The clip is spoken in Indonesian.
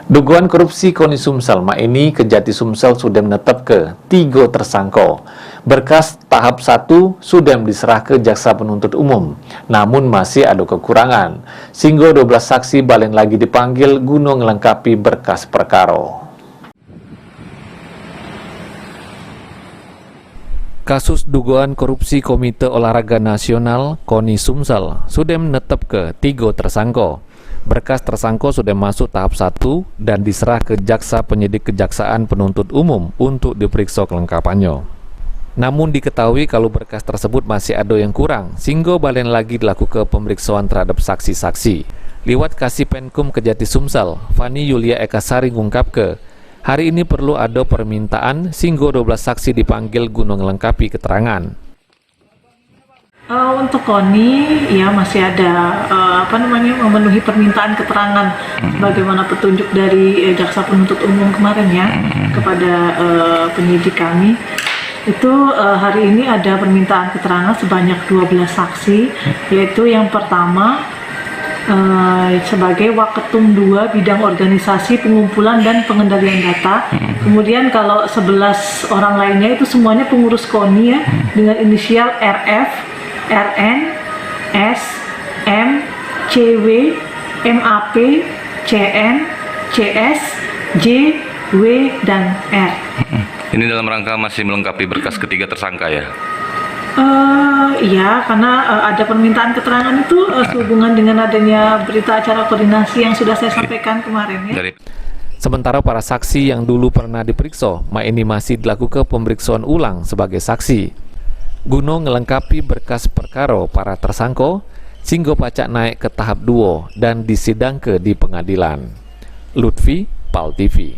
Dugaan korupsi KONI Sumsel ini Kejati Sumsel sudah menetap ke 3 tersangka. Berkas tahap 1 sudah diserah ke Jaksa Penuntut Umum, namun masih ada kekurangan, sehingga 12 saksi balen lagi dipanggil guna melengkapi berkas perkara. Kasus dugaan korupsi Komite Olahraga Nasional KONI Sumsel sudah menetap ke 3 tersangka. Berkas tersangka sudah masuk tahap 1 dan diserah ke Jaksa Penyidik Kejaksaan Penuntut Umum untuk diperiksa kelengkapannya. Namun diketahui kalau berkas tersebut masih ada yang kurang, sehingga balen lagi dilakukan pemeriksaan terhadap saksi-saksi. Liwat Kasipenkum Kejati Sumsel, Fani Yulia Ekasari ngungkap ke, hari ini perlu ada permintaan sehingga 12 saksi dipanggil guna melengkapi keterangan. Untuk KONI ya masih ada memenuhi permintaan keterangan bagaimana petunjuk dari Jaksa Penuntut Umum kemarin ya kepada penyidik kami. Itu hari ini ada permintaan keterangan sebanyak 12 saksi, yaitu yang pertama sebagai Waketum 2 bidang organisasi pengumpulan dan pengendalian data. Kemudian kalau 11 orang lainnya itu semuanya pengurus KONI ya, dengan inisial RF, RN, S, M, CW, MAP, CN, CS, J, W, dan R. Ini dalam rangka masih melengkapi berkas ketiga tersangka ya? Iya, karena ada permintaan keterangan itu sehubungan dengan adanya berita acara koordinasi yang sudah saya sampaikan kemarin ya. Sementara para saksi yang dulu pernah diperiksa, ini masih dilakukan pemeriksaan ulang sebagai saksi. Guna ngelengkapi berkas perkara para tersangka, sehingga pacak naik ke tahap 2 dan disidang ke di pengadilan. Lutfi, PAL TV.